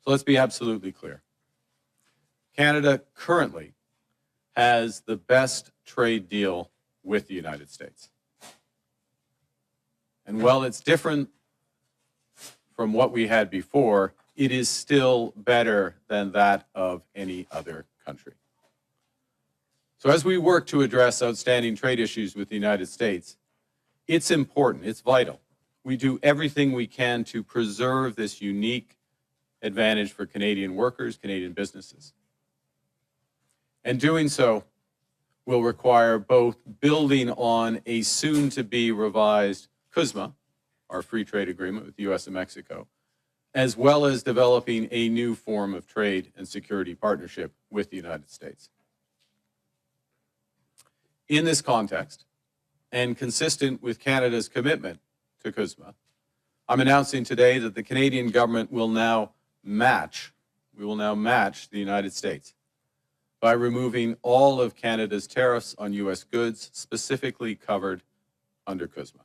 So let's be absolutely clear. Canada currently has the best trade deal with the United States. And while it's different from what we had before, it is still better than that of any other country. So as we work to address outstanding trade issues with the United States, it's important, it's vital. We do everything we can to preserve this unique advantage for Canadian workers, Canadian businesses. And doing so will require both building on a soon-to-be revised CUSMA, our free trade agreement with the U.S. and Mexico, as well as developing a new form of trade and security partnership with the United States. In this context, and consistent with Canada's commitment to CUSMA, I'm announcing today that the Canadian government will now match the United States by removing all of Canada's tariffs on U.S. goods specifically covered under CUSMA.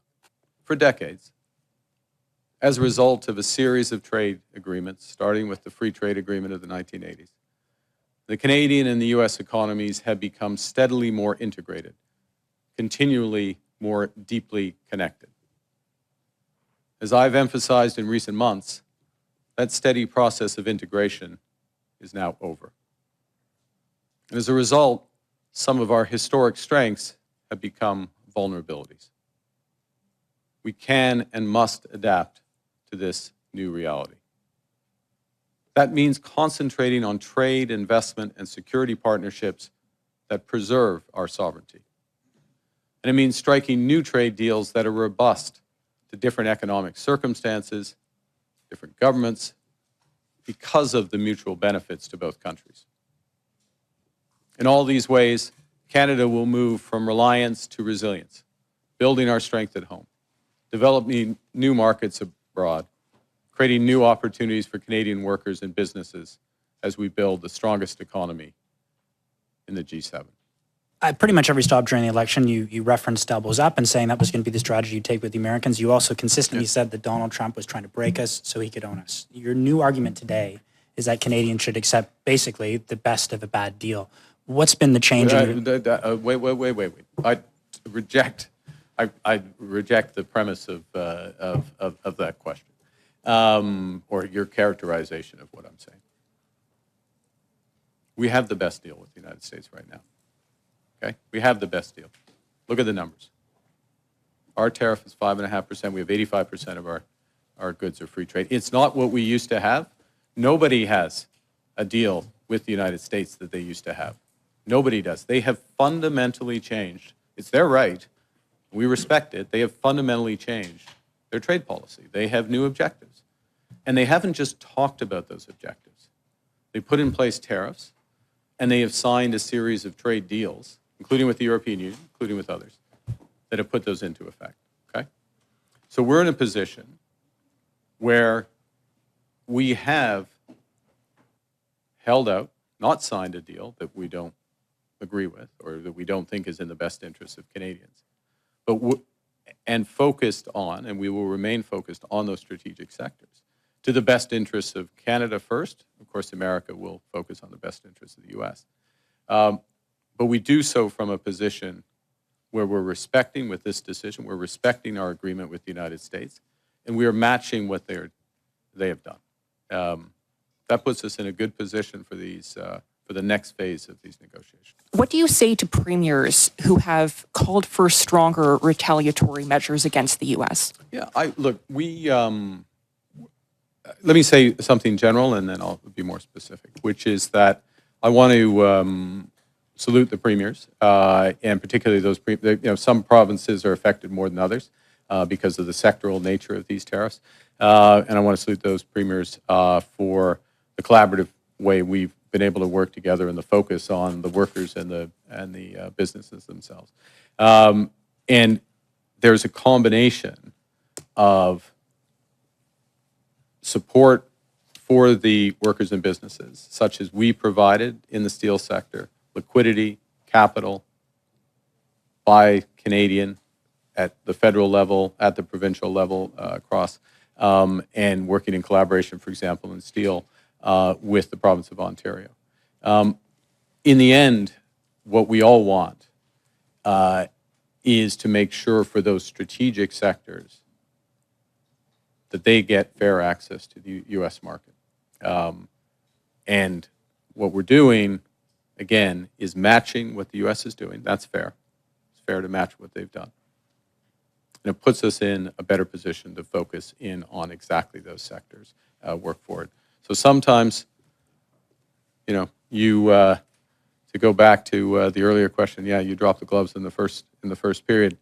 For decades, as a result of a series of trade agreements, starting with the Free Trade Agreement of the 1980s, the Canadian and the U.S. economies have become steadily more integrated, continually more deeply connected. As I've emphasized in recent months, that steady process of integration is now over. And as a result, some of our historic strengths have become vulnerabilities. We can and must adapt to this new reality. That means concentrating on trade, investment, and security partnerships that preserve our sovereignty. And it means striking new trade deals that are robust to different economic circumstances, different governments, because of the mutual benefits to both countries. In all these ways, Canada will move from reliance to resilience, building our strength at home, developing new markets abroad, creating new opportunities for Canadian workers and businesses as we build the strongest economy in the G7. At pretty much every stop during the election, you referenced elbows up and saying that was going to be the strategy you take with the Americans. You also consistently said that Donald Trump was trying to break us so he could own us. Your new argument today is that Canadians should accept basically the best of a bad deal. What's been the change? Wait. I reject the premise of that question, or your characterization of what I'm saying. We have the best deal with the United States right now. Okay, we have the best deal. Look at the numbers. Our tariff is 5.5%. We have 85% of our goods are free trade. It's not what we used to have. Nobody has a deal with the United States that they used to have. Nobody does. They have fundamentally changed. It's their right. We respect it. They have fundamentally changed their trade policy. They have new objectives. And they haven't just talked about those objectives. They put in place tariffs, and they have signed a series of trade deals, including with the European Union, including with others, that have put those into effect, okay? So we're in a position where we have held out, not signed a deal that we don't agree with or that we don't think is in the best interest of Canadians, and focused on, and we will remain focused on those strategic sectors to the best interests of Canada first. Of course, America will focus on the best interests of the U.S. But we do so from a position where we're respecting, with this decision, we're respecting our agreement with the United States, and we are matching what they have done. That puts us in a good position for the next phase of these negotiations. What do you say to premiers who have called for stronger retaliatory measures against the U.S.? Yeah, look, let me say something general, and then I'll be more specific, which is that I want to salute the premiers, and particularly those, some provinces are affected more than others because of the sectoral nature of these tariffs. And I want to salute those premiers for the collaborative way we've been able to work together and the focus on the workers and the businesses themselves. And there's a combination of support for the workers and businesses, such as we provided in the steel sector, liquidity, capital, by Canadian at the federal level, at the provincial level, across, and working in collaboration, for example, in steel, with the province of Ontario. In the end, what we all want is to make sure for those strategic sectors that they get fair access to the U.S. market. And what we're doing, again, is matching what the U.S. is doing. That's fair. It's fair to match what they've done. And it puts us in a better position to focus in on exactly those sectors, work forward. So sometimes, you know, to go back to the earlier question, yeah, you drop the gloves in the first period.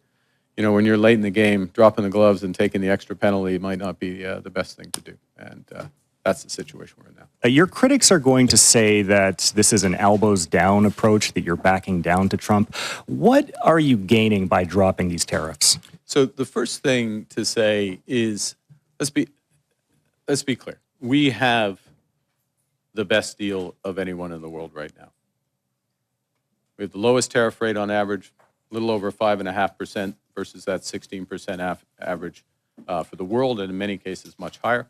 You know, when you're late in the game, dropping the gloves and taking the extra penalty might not be the best thing to do. And that's the situation we're in now. Your critics are going to say that this is an elbows down approach, that you're backing down to Trump. What are you gaining by dropping these tariffs? So the first thing to say is, let's be clear. We have the best deal of anyone in the world right now. We have the lowest tariff rate on average, a little over 5.5% versus that 16% average for the world, and in many cases much higher.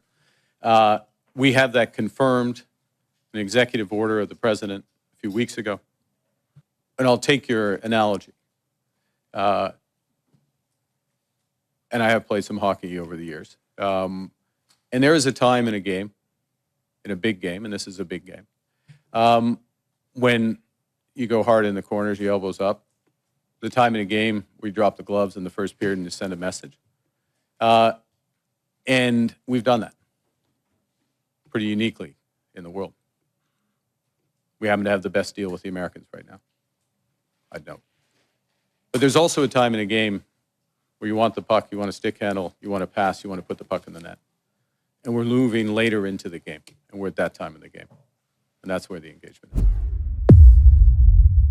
We have that confirmed in an executive order of the president a few weeks ago. And I'll take your analogy. And I have played some hockey over the years. And there is a time in a game, in a big game, and this is a big game, when you go hard in the corners, your elbows up. The time in a game where you drop the gloves in the first period and you send a message. And we've done that pretty uniquely in the world. We happen to have the best deal with the Americans right now. I'd note. But there's also a time in a game where you want the puck, you want a stick handle, you want to pass, you want to put the puck in the net. And we're moving later into the game, and we're at that time in the game. And that's where the engagement is.